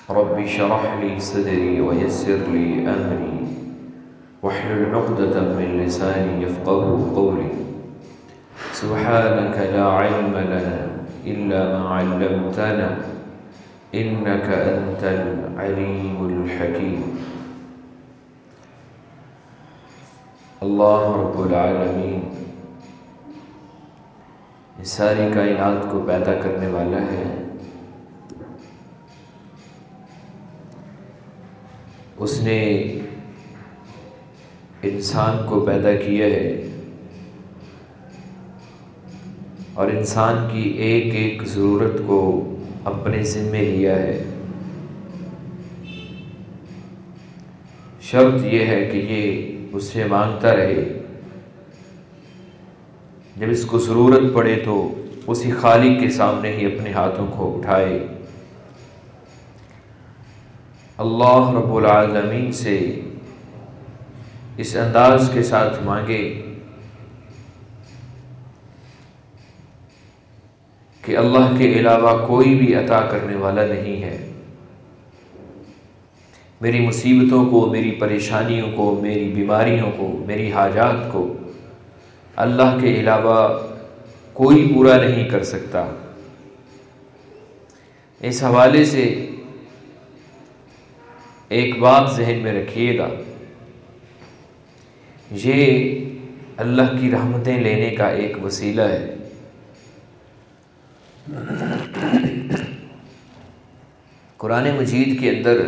Rabbi शरह ली सदरी वयस्सिर ली अमरी वहलुल उक़दतम मिन लिसानी यफ़क़हू क़ौली। सुब्हानक ला इल्म लना इल्ला मा अल्लमतना इन्नका अंतल अलीमुल हकीम। अल्लाह रब्बुल आलमीन इस सारी कायनात को पैदा करने वाला है। उसने इंसान को पैदा किया है और इंसान की एक एक ज़रूरत को अपने ज़िम्मे लिया है। शर्त यह है कि ये उससे मांगता रहे, जब इसको ज़रूरत पड़े तो उसी खालिक के सामने ही अपने हाथों को उठाए, अल्लाह रब्बुल आलमीन से इस अंदाज के साथ मांगे कि अल्लाह के अलावा कोई भी अता करने वाला नहीं है। मेरी मुसीबतों को, मेरी परेशानियों को, मेरी बीमारियों को, मेरी हाजात को अल्लाह के अलावा कोई पूरा नहीं कर सकता। इस हवाले से एक बात ज़हन में रखिएगा, ये अल्लाह की रहमतें लेने का एक वसीला है। कुरान मजीद के अंदर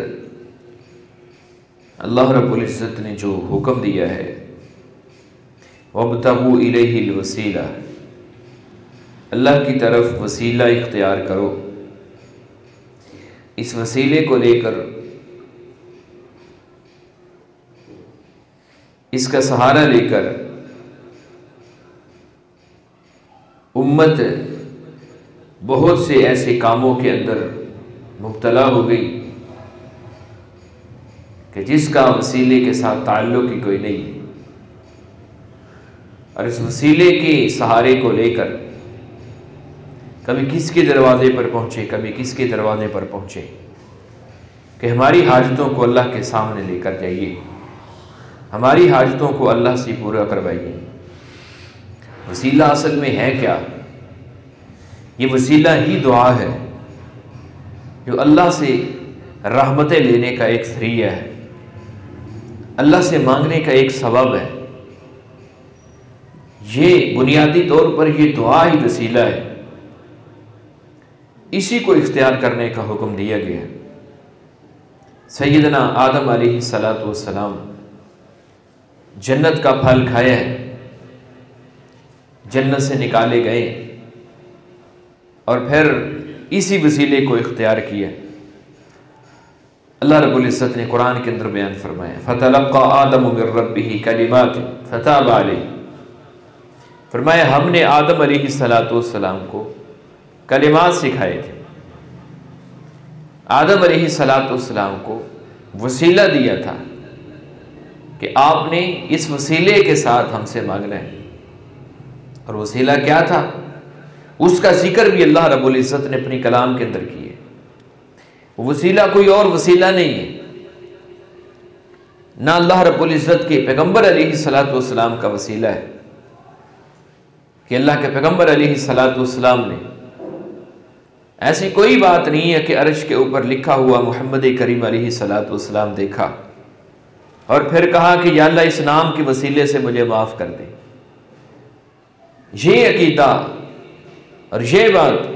अल्लाह रब्बुल इज़्ज़त ने जो हुक्म दिया है, वब्तगू इलैहिल वसीला, अल्लाह की तरफ वसीला इख्तियार करो। इस वसीले को लेकर, इसका सहारा लेकर उम्मत बहुत से ऐसे कामों के अंदर मुब्तला हो गई कि जिसका वसीले के साथ ताल्लुक़ ही कोई नहीं है। और इस वसीले के सहारे को लेकर कभी किसके दरवाजे पर पहुँचे, कभी किसके दरवाजे पर पहुँचे कि हमारी हाजतों को अल्लाह के सामने लेकर जाइए, हमारी हाजतों को अल्लाह से पूरा करवाइए। वसीला असल में है क्या? ये वसीला ही दुआ है, जो अल्लाह से रहमतें लेने का एक ज़रिया है, अल्लाह से मांगने का एक सबब है। ये बुनियादी तौर पर ये दुआ ही वसीला है, इसी को इख्तियार करने का हुक्म दिया गया है। सैयदना आदम अलैहिस्सलातु वस्सलाम जन्नत का फल खाया है, जन्नत से निकाले गए और फिर इसी वसीले को इख्तियार किया। अल्लाह रब्बुल इज़्ज़त ने कुरान के अंदर बयान फरमाया, फ़तलक़्क़ा आदम मिन रब्बिही कलिमात फ़ताब अलैहि, फरमाया हमने आदम अलैहिस्सलातु वस्सलाम को कलिमात सिखाए थे। आदम अलैहिस्सलातु वस्सलाम को वसीला दिया था कि आपने इस वसीले के साथ हमसे मांगना है। और वसीला क्या था, उसका जिक्र भी अल्लाह रब्बुल इज़्ज़त ने अपनी कलाम के अंदर किया। वो वसीला कोई और वसीला नहीं है, ना अल्लाह रब्बुल इज़्ज़त के पैगम्बर अलैहिस्सलातु वस्सलाम का वसीला है कि अल्लाह के पैगम्बर अलैहिस्सलातु वस्सलाम ने, ऐसी कोई बात नहीं है कि अर्श के ऊपर लिखा हुआ मोहम्मद करीम अलैहिस्सलातु वस्सलाम देखा और फिर कहा कि या अल्लाह इस नाम के वसीले से मुझे माफ़ कर दे। ये अकीदा और ये बात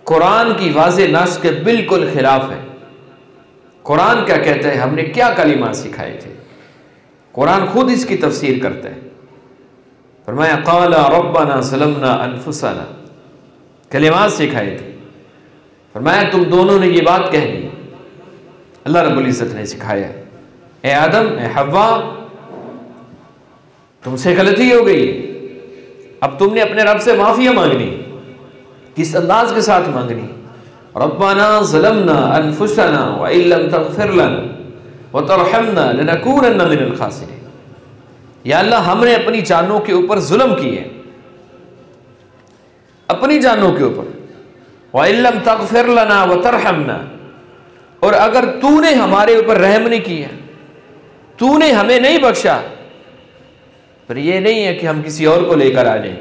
कुरान की वाज़े नस के बिल्कुल खिलाफ है। कुरान क्या कहता है, हमने क्या कलिमा सिखाए थे, कुरान खुद इसकी तफसीर करता है। फरमाया क़ाला रब्बना ज़लमना अनफुसना, कलिमात सिखाए थे। फरमाया तुम दोनों ने ये बात कह दी, अल्लाह रब्बुल इज़्ज़त ने सिखाया, ए आदम, ए हव्वा, तुमसे गलती हो गई, अब तुमने अपने रब से माफ़िया मांगनी। किस अंदाज के साथ मांगनी, रब्बना ज़लमना अनफुसना व इल्लम तग़फ़िर लना व तरहमना लनकूनन्ना मिनल ख़ासिरीन। या अल्लाह हमने अपनी जानों के ऊपर जुल्म किए, अपनी जानों के ऊपर, व इल्लम तग़फ़िर लना व तरहमना, और अगर तूने हमारे ऊपर रहम नहीं किया, तूने हमें नहीं बख्शा, पर यह नहीं है कि हम किसी और को लेकर आ जाएं,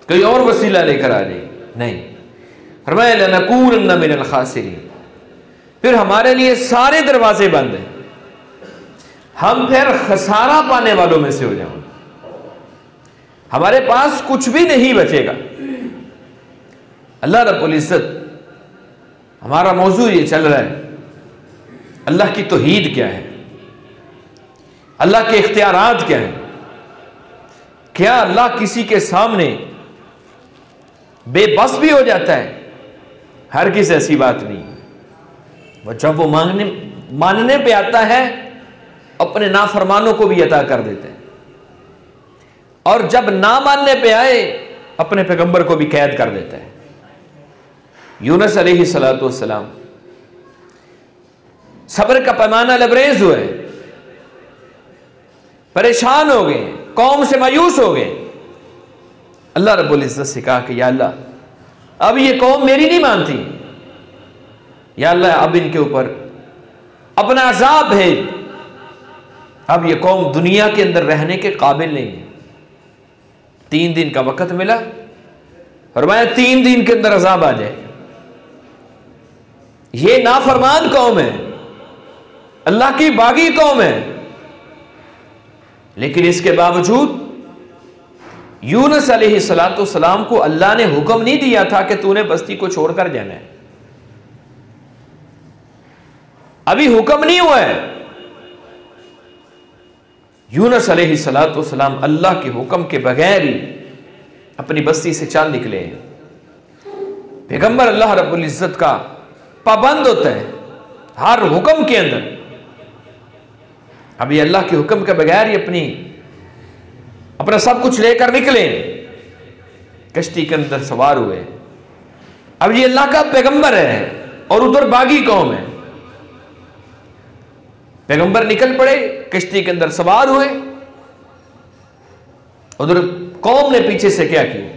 कोई और वसीला लेकर आ जाएं, नहीं। फरमाया लनकूनन्न मिनल खासिरीन, फिर हमारे लिए सारे दरवाजे बंद हैं, हम फिर खसारा पाने वालों में से हो जाएंगे, हमारे पास कुछ भी नहीं बचेगा। अल्लाह रब्बुल इज्जत, हमारा मौजू ये चल रहा है, अल्लाह की तौहीद क्या है, अल्लाह के इख्तियारात क्या है। क्या अल्लाह किसी के सामने बेबस भी हो जाता है? हर किसी ऐसी बात नहीं। वो जब वो मानने पे आता है, अपने नाफरमानों को भी अता कर देता है, और जब ना मानने पे आए अपने पैगंबर को भी कैद कर देता है। यूनुस अलैहिस्सलातु वस्सलाम सब्र का पैमाना लबरेज हुए, परेशान हो गए, कौम से मायूस हो गए। अल्लाह रब्बुल इज्जत से कहा कि या अल्लाह, अब ये कौम मेरी नहीं मानती, या अल्लाह अब इनके ऊपर अपना अजाब भेज, अब ये कौम दुनिया के अंदर रहने के काबिल नहीं है। 3 दिन का वक्त मिला, फरमाया 3 दिन के अंदर अजाब आ जाए। ये नाफरमान कौम है, अल्लाह की बागी कौम है, लेकिन इसके बावजूद यूनुस अलैहिस्सलातु वस्सलाम को अल्लाह ने हुक्म नहीं दिया था कि तूने बस्ती को छोड़कर जाना है। अभी हुक्म नहीं हुआ है। यूनुस अलैहिस्सलातु वस्सलाम अल्लाह के हुक्म के बगैर ही अपनी बस्ती से चल निकले। पैगंबर अल्लाह रब्बुल इज्जत का पाबंद होता है हर हुक्म के अंदर। अभी अल्लाह के हुक्म के बगैर ही अपना सब कुछ लेकर निकले, कश्ती के अंदर सवार हुए। अब ये अल्लाह का पैगंबर है और उधर बागी कौम है। पैगंबर निकल पड़े, कश्ती के अंदर सवार हुए, उधर कौम ने पीछे से क्या किया?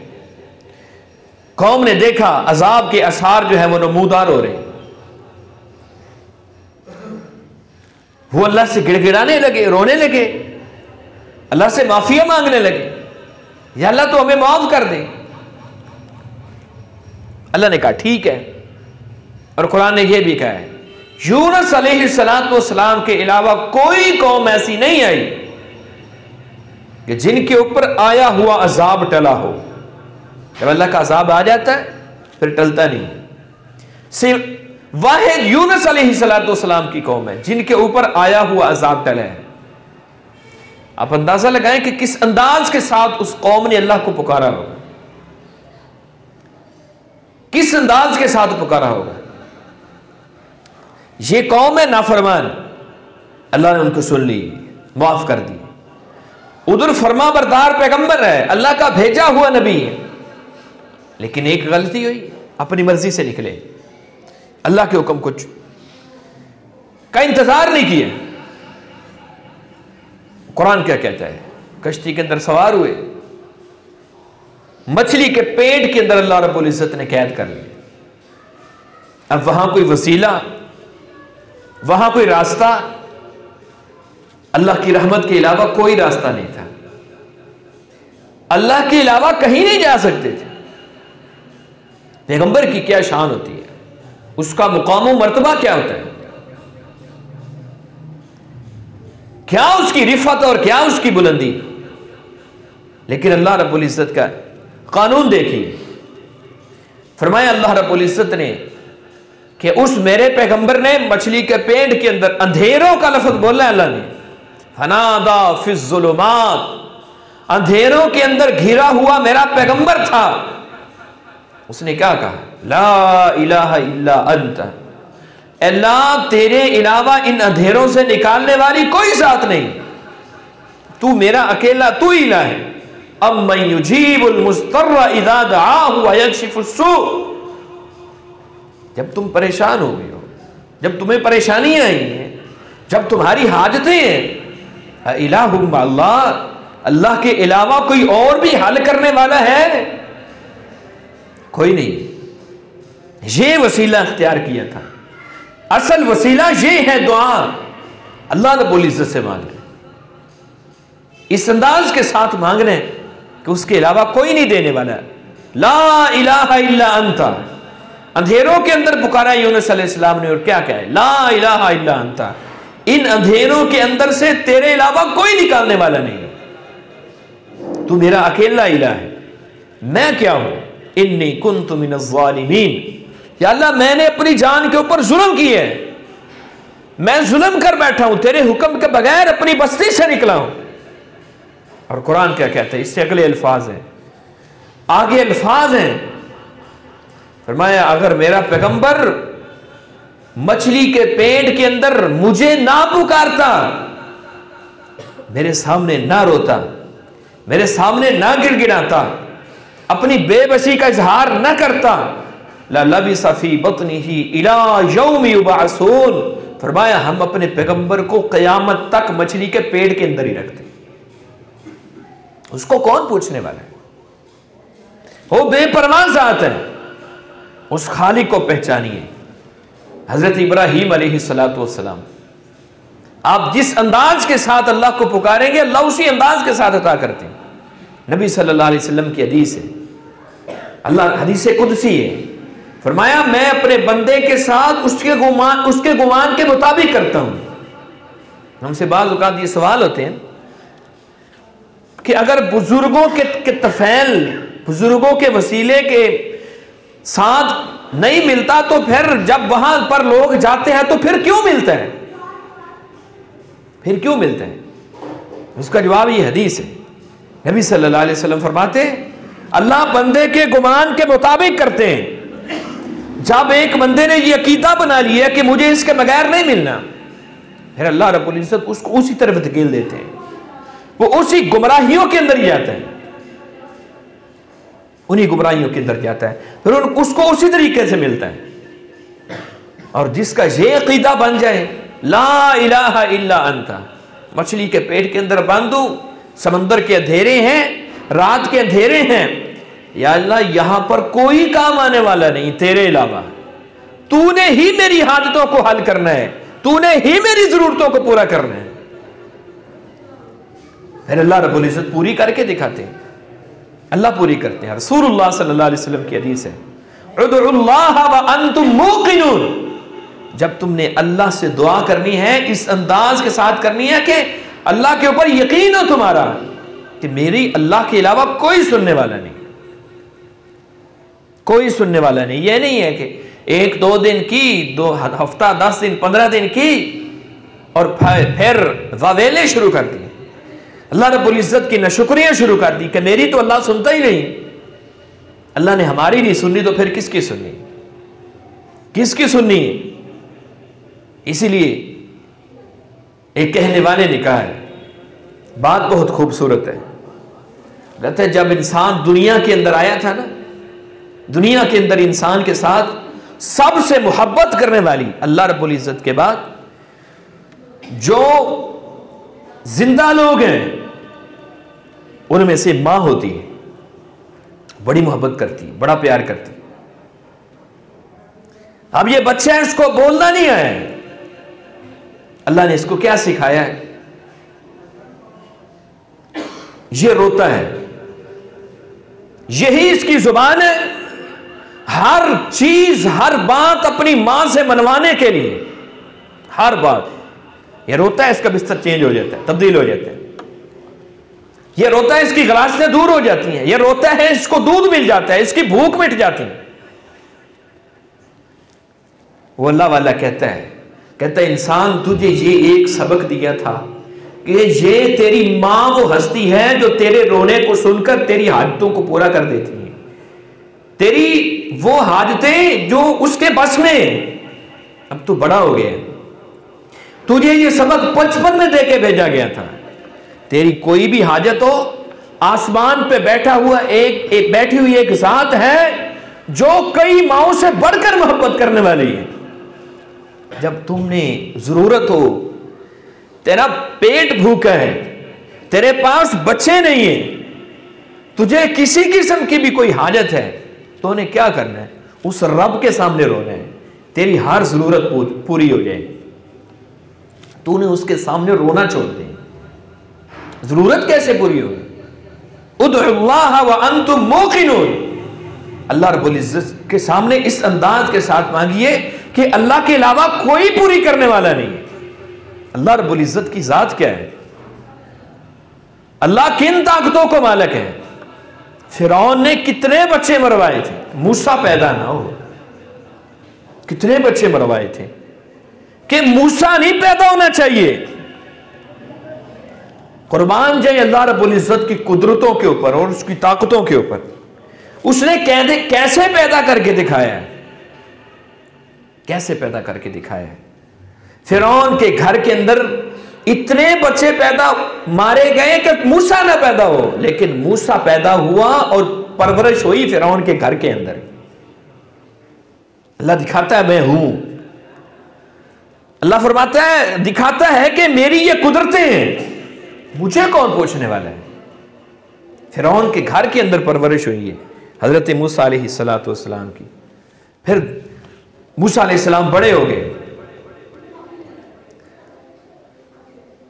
कौम ने देखा अजाब के आसार जो है वो नमूदार हो रहे, वो अल्लाह से गिड़गिड़ाने लगे, रोने लगे, अल्लाह से माफिया मांगने लगे, या अल्लाह तो हमें माफ कर दे। अल्लाह ने कहा ठीक है, और कुरान ने यह भी कहा है यूनुस अलैहिस्सलातु वस्सलाम के अलावा कोई कौम ऐसी नहीं आई कि जिनके ऊपर आया हुआ अजाब टला हो। जब अल्लाह का अजाब आ जाता है फिर टलता नहीं। सिर्फ वाहिद यूनुस अलैहिस्सलातु वस्सलाम की कौम है जिनके ऊपर आया हुआ अजाब टला है। आप अंदाजा लगाएं कि किस अंदाज के साथ उस कौम ने अल्लाह को पुकारा होगा, किस अंदाज के साथ पुकारा होगा। ये कौम है नाफरमान, अल्लाह ने उनको सुन ली, माफ कर दी। उधर फरमा बरदार पैगंबर है, अल्लाह का भेजा हुआ नबी है, लेकिन एक गलती हुई, अपनी मर्जी से निकले, अल्लाह के हुक्म कुछ का इंतजार नहीं किया। कुरान क्या कहता है? कश्ती के अंदर सवार हुए, मछली के पेट के अंदर अल्लाह रब्बुल इज्जत ने कैद कर लिया। अब वहां कोई वसीला, वहां कोई रास्ता, अल्लाह की रहमत के अलावा कोई रास्ता नहीं था। अल्लाह के अलावा कहीं नहीं जा सकते थे। पैगंबर की क्या शान होती है, उसका मुकाम व मर्तबा क्या होता है, क्या उसकी रिफत और क्या उसकी बुलंदी। लेकिन अल्लाह रब्बुल इज्जत का कानून देखिए, फरमाया अल्लाह रब्बुल इज्जत ने कि उस मेरे पैगंबर ने मछली के पेट के अंदर अंधेरों का लफ्ज बोला है। अल्लाह ने फनादा फिज़्ज़ुलुमात, अंधेरों के अंदर घिरा हुआ मेरा पैगंबर था। उसने क्या कहा? ला इलाहा इल्ला अंत, अल्लाह तेरे अलावा इन अंधेरों से निकालने वाली कोई साथ नहीं, तू मेरा अकेला तू ही इलाह है। अम्मन युजीबुल मुस्तर्रा इज़ा दआहु व यक्शिफुस सू, जब तुम परेशान हो गए हो, जब तुम्हें परेशानियां आई हैं, जब तुम्हारी हाजतें हैं, इलाहुम अल्लाह, अल्लाह के अलावा कोई और भी हल करने वाला है? कोई नहीं। ये वसीला अख्तियार किया था। असल वसीला ये है दुआ अल्लाह रब्बुल इज्जत से मांग रहे, इस अंदाज के साथ मांग रहे हैं कि उसके अलावा कोई नहीं देने वाला। ला इलाहा इल्ला अंता, अंधेरों के अंदर पुकारा यूनुस अलैहिस्सलाम ने, और क्या कहा है? ला इलाहा इल्ला अंता, इन अंधेरों के अंदर से तेरे अलावा कोई निकालने वाला नहीं, तू मेरा अकेला इला है, मैं क्या हूं? इन्नी कुन्तु मिनज़्ज़ालिमीन, या अल्लाह मैंने अपनी जान के ऊपर जुल्म किया है, मैं जुल्म कर बैठा हूं, तेरे हुक्म के बगैर अपनी बस्ती से निकला हूं। और कुरान क्या कहता है? इससे अगले अल्फाज हैं, आगे अल्फाज हैं, फरमाया अगर मेरा पैगंबर मछली के पेट के अंदर मुझे ना पुकारता, मेरे सामने ना रोता, मेरे सामने ना गिड़गिड़ाता, अपनी बेबसी का इजहार ना करता, ला लबिसा फी बत्निही इला यौमि युबअसून, फरमाया हम अपने पैगंबर को कयामत तक मछली के पेट के अंदर ही रखते। उसको कौन पूछने वाला है? वो बेपरवाह जात है, उस खालिक को पहचानिए। हजरत इब्राहीम अलैहिस्सलातु वस्सलाम, आप जिस अंदाज के साथ अल्लाह को पुकारेंगे अल्लाह उसी अंदाज के साथ अता करते हैं। नबी सल्लल्लाहु अलैहि वसल्लम की हदीस है, अल्लाह हदीस कुदसी है, फरमाया मैं अपने बंदे के साथ उसके गुमान के मुताबिक करता हूं। हमसे बाज़ औक़ात ये सवाल होते हैं कि अगर बुजुर्गों के तफैल, बुजुर्गों के वसीले के साथ नहीं मिलता तो फिर जब वहां पर लोग जाते हैं तो फिर क्यों मिलता है? फिर क्यों मिलता है? उसका जवाब ये हदीस है। नबी सल्लल्लाहु अलैहि वसल्लम फरमाते अल्लाह बंदे के गुमान के मुताबिक करते हैं। जब एक बंदे ने ये अकीदा बना लिया कि मुझे इसके बगैर नहीं मिलना, फिर अल्लाह रब्बुल इज्जत उसको उसी तरफ धकेल देते हैं, वो उसी गुमराहियों के अंदर ही जाता है, उन्हीं गुमराहियों के अंदर जाता है, फिर उसको उसी तरीके से मिलता है। और जिसका ये अकीदा बन जाए ला इलाहा इल्ला अंता, मछली के पेट के अंदर बंद हूं, समंदर के अंधेरे हैं, रात के अंधेरे हैं, या अल्लाह यहां पर कोई काम आने वाला नहीं तेरे अलावा, तूने ही मेरी हाजतों को हल करना है, तूने ही मेरी जरूरतों को पूरा करना है। फिर अल्लाह रब्बुल इज्जत पूरी करके दिखाते हैं, अल्लाह पूरी करते हैं। रसूलुल्लाह सल्लल्लाहु अलैहि वसल्लम की हदीस है, उदउल्लाह व अंतुम मूकिनून, जब तुमने अल्लाह से दुआ करनी है इस अंदाज के साथ करनी है कि अल्लाह के ऊपर यकीन हो तुम्हारा कि मेरी अल्लाह के अलावा कोई सुनने वाला नहीं, कोई सुनने वाला नहीं। यह नहीं है कि 1-2 दिन की, 2 हफ्ता, 10 दिन, 15 दिन की और फिर वावेले शुरू कर दिए, अल्लाह रब्बुल इज्जत की नाशुक्रियां शुरू कर दी कि मेरी तो अल्लाह सुनता ही नहीं, अल्लाह ने हमारी नहीं सुननी तो फिर किसकी सुननी, किसकी सुननी है? इसीलिए एक कहने वाले ने कहा है, बात बहुत खूबसूरत है, कहते हैं जब इंसान दुनिया के अंदर आया था ना, दुनिया के अंदर इंसान के साथ सबसे मोहब्बत करने वाली अल्लाह रब्बुल इज्जत के बाद जो जिंदा लोग हैं उनमें से मां होती है, बड़ी मोहब्बत करती है, बड़ा प्यार करती है। अब ये बच्चा है, इसको बोलना नहीं आया, अल्लाह ने इसको क्या सिखाया है? ये रोता है, यही इसकी जुबान है, हर चीज हर बात अपनी मां से मनवाने के लिए, हर बात। ये रोता है, इसका बिस्तर चेंज हो जाता है, तब्दील हो जाता है, ये रोता है, इसकी गिलासें दूर हो जाती हैं, ये रोता है, इसको दूध मिल जाता है, इसकी भूख मिट जाती है। वो अल्लाह वाला कहता है इंसान तुझे ये एक सबक दिया था कि ये तेरी मां वो हस्ती है जो तेरे रोने को सुनकर तेरी हाजतों को पूरा कर देती है, तेरी वो हाजतें जो उसके बस में। अब तू बड़ा हो गया, तुझे ये सबक बचपन में देके भेजा गया था, तेरी कोई भी हाजत हो, आसमान पे बैठा हुआ एक बैठी हुई एक जात है जो कई माओं से बढ़कर मोहब्बत करने वाली है। जब तुमने जरूरत हो, तेरा पेट भूखा है, तेरे पास बच्चे नहीं है, तुझे किसी किस्म की भी कोई हाजत है, तो उन्हें क्या करना है? उस रब के सामने रोना है तेरी हर जरूरत पूरी हो जाएगी। तूने उसके सामने रोना छोड़ दे, जरूरत कैसे पूरी होगी? उदउल्लाह व अंतुम मूकिनून, अल्लाह रब्बुल इज्जत के सामने इस अंदाज के साथ मांगिए कि अल्लाह के अलावा कोई पूरी करने वाला नहीं है। अल्लाह रब्बुल इज्जत की जात क्या है? अल्लाह किन ताकतों को मालिक है? फिरौन ने कितने बच्चे मरवाए थे, मूसा पैदा ना हो, कितने बच्चे मरवाए थे कि मूसा नहीं पैदा होना चाहिए। कुर्बान जाए अल्लाह रब्बुल इज्जत की कुदरतों के ऊपर और उसकी ताकतों के ऊपर। उसने कैसे पैदा करके दिखाया है, कैसे पैदा करके दिखाया है। फिरौन के घर के अंदर इतने बच्चे पैदा मारे गए कि मूसा ना पैदा हो, लेकिन मूसा पैदा हुआ और परवरिश हुई फिरौन के घर के अंदर। अल्लाह दिखाता है मैं हूं, अल्लाह फरमाता है दिखाता है कि मेरी ये कुदरतें हैं, मुझे कौन पूछने वाला है। फिरौन के घर के अंदर परवरिश हुई है हजरत मूसा अलैहिस्सलातु वस्सलाम की। फिर मूसा अलैहिस्सलाम बड़े हो गए,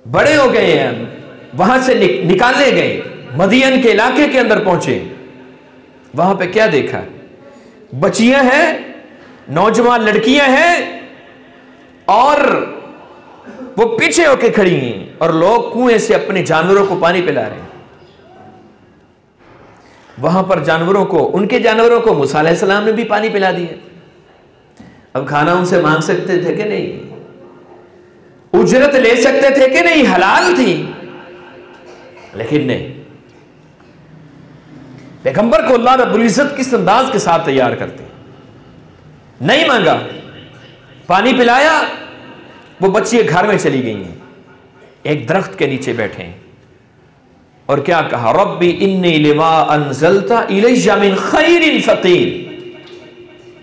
बड़े हो गए हैं, वहां से निकाले गए, मदियन के इलाके के अंदर पहुंचे। वहां पे क्या देखा? बच्चियां हैं, नौजवान लड़कियां हैं और वो पीछे होके खड़ी हैं और लोग कुएं से अपने जानवरों को पानी पिला रहे हैं। वहां पर जानवरों को, उनके जानवरों को मूसा अलैहिस्सलाम ने भी पानी पिला दिया। अब खाना उनसे मांग सकते थे कि नहीं? उजरत ले सकते थे कि नहीं? हलाल थी, लेकिन नहीं। पैगंबर को अल्लाह रब्बुल इज्जत किस अंदाज के साथ तैयार करते, नहीं मांगा, पानी पिलाया, वो बच्ची घर में चली गई हैं, एक दरख्त के नीचे बैठे हैं और क्या कहा? रब्बी इन्नी लिमा अनज़लता इलैया मिन खैरिन फ़क़ीर,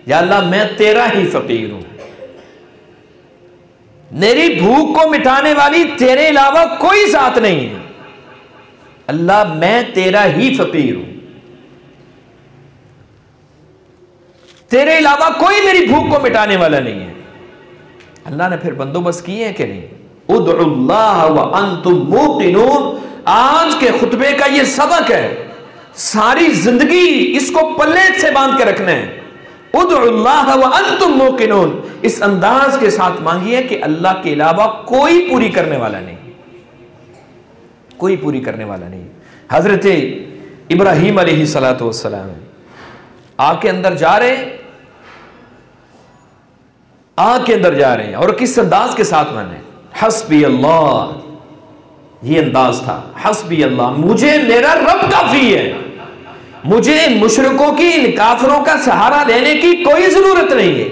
या अल्लाह मैं तेरा ही फकीर हूं, मेरी भूख को मिटाने वाली तेरे अलावा कोई जात नहीं है। अल्लाह मैं तेरा ही फकीर हूं, तेरे अलावा कोई मेरी भूख को मिटाने वाला नहीं है। अल्लाह ने फिर बंदोबस्त किए हैं कि नहीं? उदउल्लाह व अंतुम मूकिनून। आज के खुतबे का यह सबक है, सारी जिंदगी इसको पल्ले से बांध के रखना है। उदउल्लाह व अंतुम मूकिनून, इस अंदाज के साथ मांगिए कि अल्लाह के अलावा कोई पूरी करने वाला नहीं, कोई पूरी करने वाला नहीं। हजरत इब्राहीम अलैहिस्सलातु वस्सलाम आग के अंदर जा रहे हैं, आग के अंदर जा रहे हैं और किस अंदाज के साथ माने? हस्बी अल्लाह, ये अंदाज था, हस्बी अल्लाह, मुझे मेरा रब काफी है, मुझे इन मुशरिकों की, इन काफिरों का सहारा लेने की कोई जरूरत नहीं है,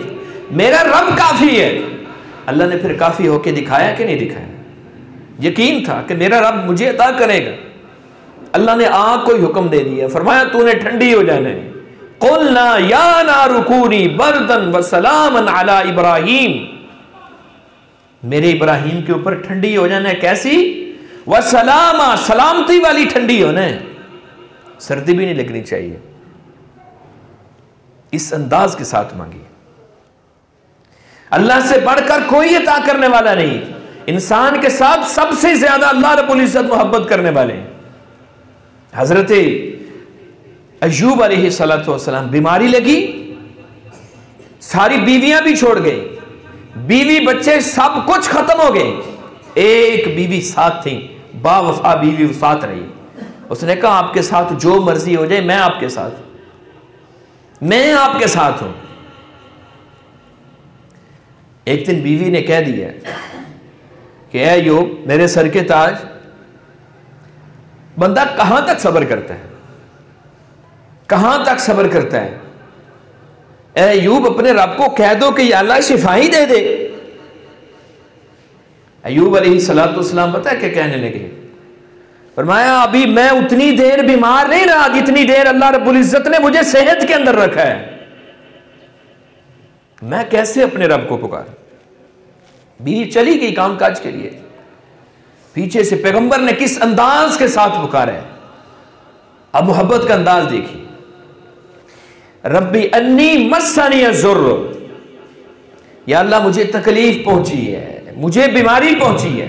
मेरा रब काफी है। अल्लाह ने फिर काफी होके दिखाया कि नहीं दिखाया? यकीन था कि मेरा रब मुझे अता करेगा। अल्लाह ने आग को हुक्म दे दिया, फरमाया तूने ठंडी हो जाना है। कुलना या नारु कूनी बरदन व सलामन अला इब्राहीम, मेरे इब्राहीम के ऊपर ठंडी हो जाना है। कैसी? व सलामा, सलामती वाली ठंडी होना है, सर्दी भी नहीं लगनी चाहिए। इस अंदाज के साथ मांगिए। अल्लाह से बढ़कर कोई अता करने वाला नहीं। इंसान के साथ सबसे ज्यादा अल्लाह रब्बुल इज्जत मोहब्बत करने वाले हैं। हजरत अय्यूब अलैहिस्सलातु वस्सलाम बीमारी लगी, सारी बीवियां भी छोड़ गई, बीवी बच्चे सब कुछ खत्म हो गए, एक बीवी साथ थी, बावफा बीवी साथ रही। उसने कहा आपके साथ जो मर्जी हो जाए, मैं आपके साथ, मैं आपके साथ हूं। एक दिन बीवी ने कह दिया कि ऐ अय्यूब मेरे सर के ताज, बंदा कहां तक सब्र करता है, कहां तक सब्र करता है? ऐ अय्यूब अपने रब को कह दो कि या अल्लाह शिफा ही दे दे। अय्यूब अलैहिस्सलातु वस्सलाम पता है क्या कहने लगे? फरमाया अभी मैं उतनी देर बीमार नहीं रहा जितनी देर अल्लाह रब्बुल इज्जत ने मुझे सेहत के अंदर रखा है। मैं कैसे अपने रब को पुकार? बीवी चली गई कामकाज के लिए, पीछे से पैगंबर ने किस अंदाज के साथ पुकारा है। अब मोहब्बत का अंदाज देखिए। रब्बी अन्नी मस्सनी अज़ुर्र, या अल्लाह मुझे तकलीफ पहुंची है, मुझे बीमारी पहुंची है।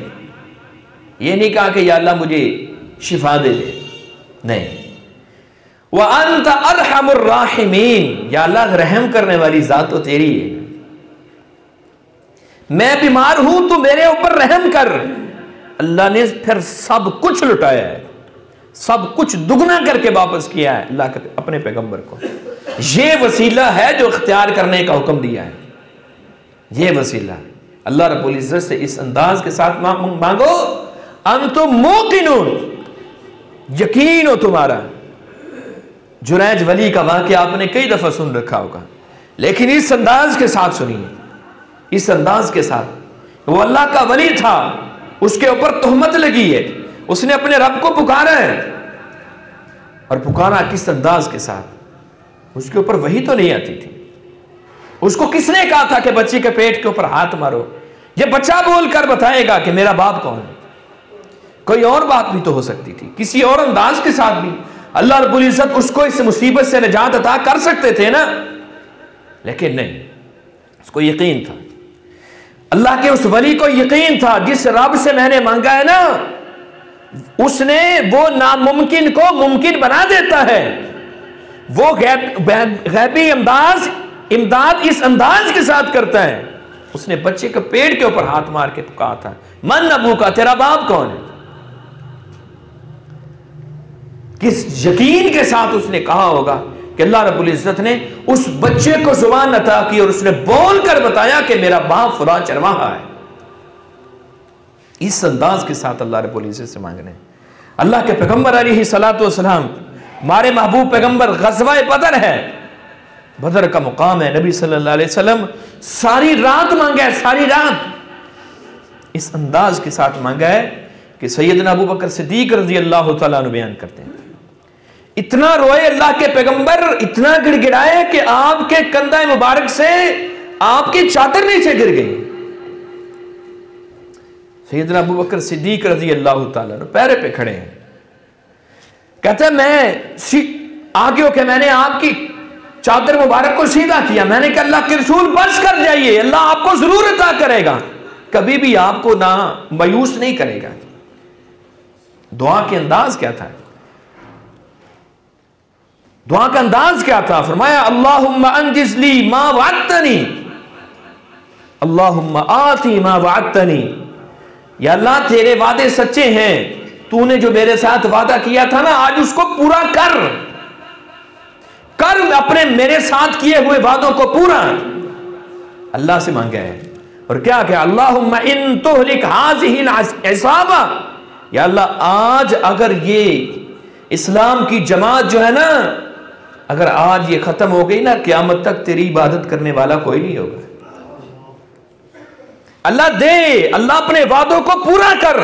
ये नहीं कहा कि या अल्लाह मुझे शिफा दे दे, नहीं। व अंत अरहमुर राहिमीन, या अल्लाह रहम करने वाली जात तो तेरी है, मैं बीमार हूं तो मेरे ऊपर रहम कर। अल्लाह ने फिर सब कुछ लुटाया है, सब कुछ दुगना करके वापस किया है अल्लाह के अपने पैगंबर को। ये वसीला है जो इख्तियार करने का हुक्म दिया है, ये वसीला अल्लाह रब्बुल इज्जत से इस अंदाज के साथ मांगो, अंतुम मूकिनून, यकीन हो तुम्हारा। जुरैज वली का वाक़या आपने कई दफा सुन रखा होगा, लेकिन इस अंदाज के साथ सुनिए, इस अंदाज के साथ। वो अल्लाह का वली था, उसके ऊपर तोहमत लगी है, उसने अपने रब को पुकारा है, और पुकारा किस अंदाज के साथ। उसके ऊपर वही तो नहीं आती थी। उसको किसने कहा था कि बच्चे के पेट के ऊपर हाथ मारो? ये बच्चा बोलकर बताएगा कि मेरा बाप कौन है। कोई और बात भी तो हो सकती थी, किसी और अंदाज के साथ भी अल्लाह रब्बुल इज्जत उसको इस मुसीबत से निजात अता कर सकते थे ना, लेकिन नहीं, उसको यकीन था, अल्लाह के उस वली को यकीन था, जिस रब से मैंने मांगा है ना, उसने वो नामुमकिन को मुमकिन बना देता है। वो गैबी इमदाद इस अंदाज के साथ करता है। उसने बच्चे के पेट के ऊपर हाथ मार के कहा था, मन अबू का, तेरा बाप कौन है? किस यकीन के साथ उसने कहा होगा कि अल्लाह रब्बुल इज्जत ने उस बच्चे को जुबान अता की और उसने बोलकर बताया कि मेरा बाप खुदा चरवाहा है। इस अंदाज के साथ अल्लाह रब्बुल इज्जत से मांगने। अल्लाह के पैगंबर अलैहिस्सलातु वस्सलाम, हमारे महबूब पैगंबर, ग़ज़वा बदर है, बदर का मुकाम है, नबी सल्लल्लाहु अलैहि वसल्लम सारी रात मांगा है, सारी रात इस अंदाज के साथ मांगा है कि सैयदना अबू बकर सिद्दीक रज़ी अल्लाह तआला अन्हु बयान करते हैं, इतना रोए अल्लाह के पैगंबर, इतना गिड़गिड़ाए कि आपके कंधा मुबारक से आपकी चादर नीचे गिर गई। सैयदना अबू बकर सिद्दीक रज़ी अल्लाह तआला अन्हु पैरे पे खड़े हैं, कहते हैं मैं आगे होके मैंने आपकी चादर मुबारक को सीधा किया, मैंने कहा अल्लाह के रसूल बस कर जाइए, अल्लाह आपको जरूर अता करेगा, कभी भी आपको ना मायूस नहीं करेगा। दुआ के अंदाज क्या था? दुआ का अंदाज क्या था? फरमाया अल्लाहुम्मा अंजिज़ली मा वअदतनी, अल्लाहुम्मा आती मा वअदतनी, या अल्लाह तेरे वादे सच्चे हैं, तूने जो मेरे साथ वादा किया था ना, आज उसको पूरा कर अपने मेरे साथ किए हुए वादों को पूरा अल्लाह से मांगा है। और क्या क्या? अल्लाहुम्मा इन तुहलिक हाज़िहिल इसाबा, या अल्लाह आज अगर ये इस्लाम की जमात जो है ना, अगर आज ये खत्म हो गई ना, क़यामत तक तेरी इबादत करने वाला कोई नहीं होगा। अल्लाह दे, अल्लाह अपने वादों को पूरा कर।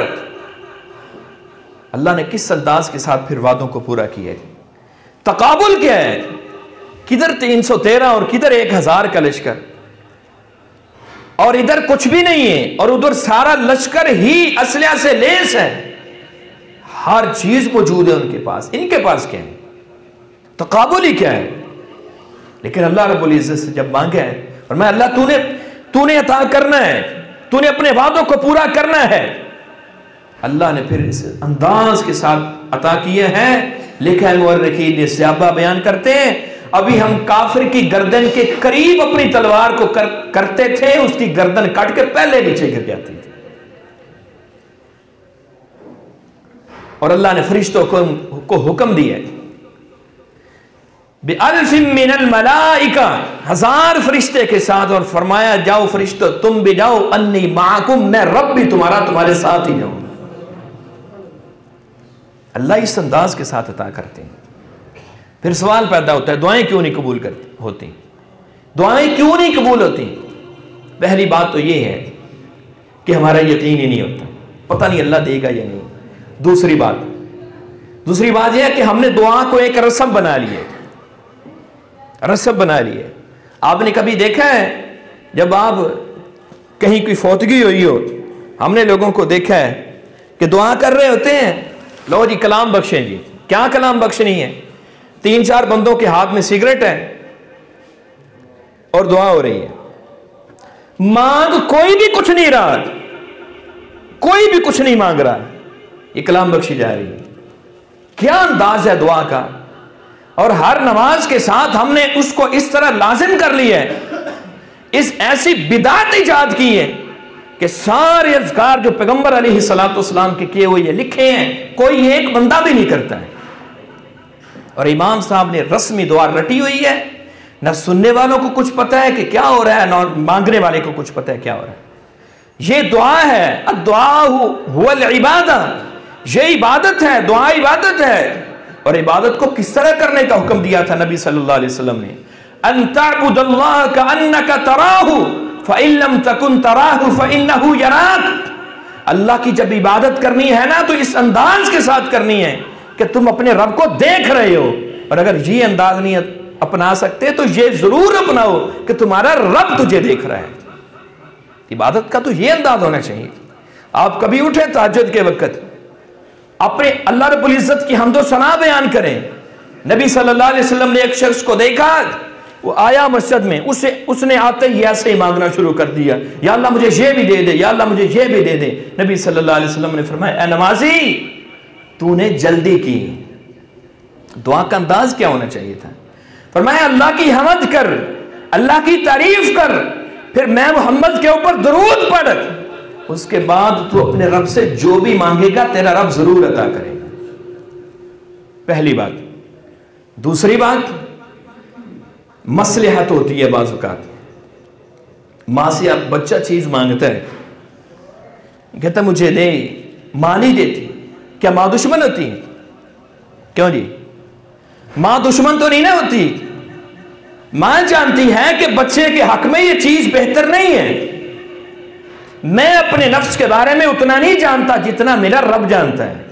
अल्लाह ने किस अंदाज के साथ फिर वादों को पूरा किया? तकाबुल क्या है? किधर 313 और किधर 1000 का लश्कर, और इधर कुछ भी नहीं है, और उधर सारा लश्कर ही असलिया से लेस है, हर चीज मौजूद है उनके पास। इनके पास क्या है? तकाबुल ही क्या है? लेकिन अल्लाह रब्बुल इज्जत से जब मांगे है, और मैं अल्लाह तूने अता करना है, तूने अपने वादों को पूरा करना है, अल्लाह ने फिर इस अंदाज के साथ अता किए हैं। लिखा है मुअर्रिखीन ने, सहाबा बयान करते हैं, अभी हम काफिर की गर्दन के करीब अपनी तलवार को करते थे, उसकी गर्दन काट के पहले नीचे गिर जाती थी। और अल्लाह ने फरिश्तों को हुक्म दिया, बिअल्फिन मिनल मलाइका, 1000 फरिश्ते के साथ, और फरमाया जाओ फरिश्तों तुम भी जाओ, अन्नी माकुम, मैं रब भी तुम्हारे साथ ही जाऊं। अल्लाह इस अंदाज के साथ अता करते हैं। फिर सवाल पैदा होता है, दुआएं क्यों नहीं कबूल होती? दुआएं क्यों नहीं कबूल होती? पहली बात तो ये है कि हमारा यकीन ही नहीं होता, पता नहीं अल्लाह देगा या नहीं। दूसरी बात यह है कि हमने दुआ को एक रस्म बना ली है, रस्म बना ली है। आपने कभी देखा है जब आप कहीं कोई फौतगी हुई हो, हमने लोगों को देखा है कि दुआ कर रहे होते हैं, लो जी कलाम बख्शें जी, क्या कलाम बख्शनी है? 3-4 बंदों के हाथ में सिगरेट है और दुआ हो रही है। मांग कोई भी कुछ नहीं रहा, कोई भी कुछ नहीं मांग रहा, ये कलाम बख्शी जा रही है। क्या अंदाज है दुआ का। और हर नमाज के साथ हमने उसको इस तरह लाजिम कर लिया है, इस ऐसी बिदात इजाद की है कि सारे अज़कार जो पैगंबर अलैहिस्सलाम के किए हुए ये लिखे हैं, कोई एक बंदा भी नहीं करता है। और इमाम साहब ने रस्मी दुआ रटी हुई है, न सुनने वालों को कुछ पता है कि क्या हो रहा है, न मांगने वाले को कुछ पता है क्या हो रहा है। ये दुआ है, अद्दुआ हुवल इबादा, ये इबादत है, दुआ इबादत है। और इबादत को किस तरह करने का हुक्म दिया था नबी सल्लल्लाहु अलैहि वसल्लम ने, अन तअबुदल्लाह कअन्नका तराहु फ़इन लम तकुन तराहु फ़इन्नहु यराक। अल्लाह की जब इबादत करनी है ना तो इस अंदाज के साथ करनी है कि तुम अपने रब को देख रहे हो। और अगर ये अंदाज नहीं अपना सकते तो ये जरूर अपनाओ कि तुम्हारा रब तुझे देख रहा है। इबादत का तो ये अंदाज होना चाहिए। आप कभी उठे तहज्जुद के वक्त, अपने अल्लाह रब्बुल इज्जत की हम्दो सना बयान करें। नबी सल्लल्लाहु अलैहि वसल्लम ने एक शख्स को देखा, वो आया मस्जिद में, उसने आते ही ऐसे ही मांगना शुरू कर दिया, या अल्लाह मुझे ये भी दे दे, या अल्लाह मुझे ये भी दे दे। नबी सल्लल्लाहु अलैहि वसल्लम ने फरमाया, ए नमाजी, तूने जल्दी की। दुआ का अंदाज क्या होना चाहिए था? फरमाया अल्लाह की हमद कर, अल्लाह की तारीफ कर, फिर मैं मोहम्मद के ऊपर दरूद पढ़, उसके बाद तू अपने रब से जो भी मांगेगा तेरा रब जरूर अता करेगा। पहली बात। दूसरी बात, मसलहत होती है बाज़ औक़ात। माँ से अब बच्चा चीज मांगता है, कहता मुझे दे, माँ नहीं देती। क्या माँ दुश्मन होती है? क्यों जी? माँ दुश्मन तो नहीं ना होती। माँ जानती है कि बच्चे के हक में ये चीज बेहतर नहीं है। मैं अपने नफ्स के बारे में उतना नहीं जानता जितना मेरा रब जानता है।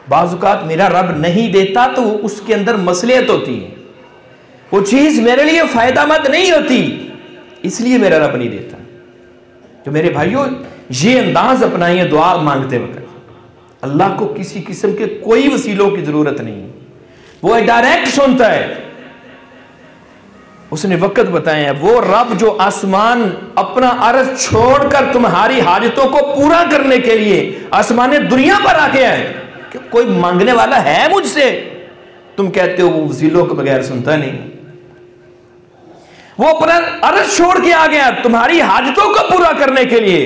बाज़ औक़ात मेरा रब नहीं देता तो उसके अंदर मसलियत होती है, वो चीज मेरे लिए फायदामंद नहीं होती, इसलिए मेरा रब नहीं देता। तो मेरे भाइयों, ये अंदाज अपनाइए दुआ मांगते वक्त। अल्लाह को किसी किस्म के कोई वसीलों की जरूरत नहीं है, वो डायरेक्ट सुनता है। उसने वक्त बताए हैं, वो रब जो आसमान अपना अर्श छोड़कर तुम्हारी हाजतों को पूरा करने के लिए आसमान दुनिया पर आके आए। कि कोई मांगने वाला है मुझसे? तुम कहते हो वो वसीलों के बगैर सुनता नहीं। वो अपना अर्श छोड़ के आ गया तुम्हारी हाजतों को पूरा करने के लिए।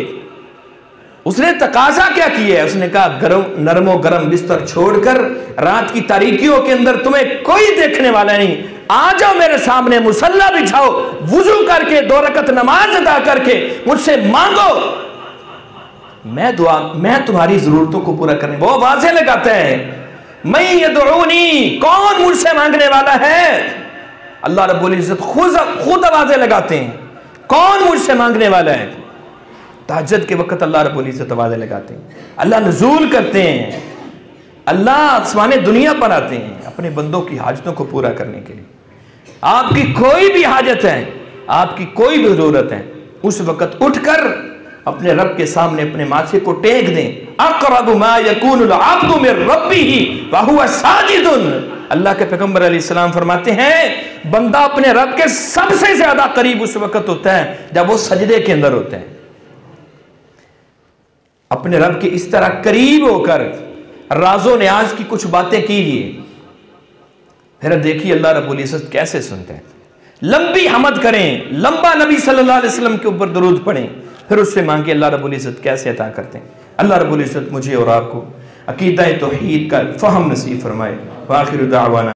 उसने तकाजा क्या किया है? उसने कहा गरम नरमो गरम बिस्तर छोड़कर रात की तारीकियों के अंदर तुम्हें कोई देखने वाला नहीं, आ जाओ मेरे सामने, मुसल्ला बिछाओ, वुजू करके 2 रकत नमाज अदा करके मुझसे मांगो, मैं तुम्हारी जरूरतों को पूरा करने। वो आवाजें लगाते हैं, मैं यदउनी, कौन मुझसे मांगने वाला है? अल्लाह रब्बुल इज्जत खुद आवाजें लगाते हैं, कौन मुझसे मांगने वाला है? तहज्जुद के वक्त अल्लाह रब्बुल इज्जत आवाजें लगाते हैं, अल्लाह नुज़ूल करते हैं, अल्लाह आसमाने दुनिया पर आते हैं अपने बंदों की हाजतों को पूरा करने के लिए। आपकी कोई भी हाजत है, आपकी कोई भी जरूरत है, उस वक्त उठकर अपने रब के सामने अपने माथे को टेक दें। अक़रबु मा यकूनुल अब्दु मिन रब्बिही व हुवा साजिदुन। अल्लाह के पैगंबर अलैहिस्सलाम फरमाते हैं, बंदा अपने रब के सबसे ज्यादा करीब उस वक्त होता है जब वो सजदे के अंदर होता है। अपने रब के इस तरह करीब होकर राज़ो न्याज की कुछ बातें कीजिए, फिर देखिए अल्लाह रब्बुल इज्जत कैसे सुनते हैं। लंबी हमद करें, लंबा नबी सल्लल्लाहु अलैहि वसल्लम के ऊपर दरूद पढ़ें, फिर उससे मांगे अल्लाह रब्बुल इज्जत कैसे अता करते हैं। अल्लाह रब्बुल इज्जत मुझे और आपको अकीदा तौहीद का फहम नसीब फरमाए। आखिर दावाना।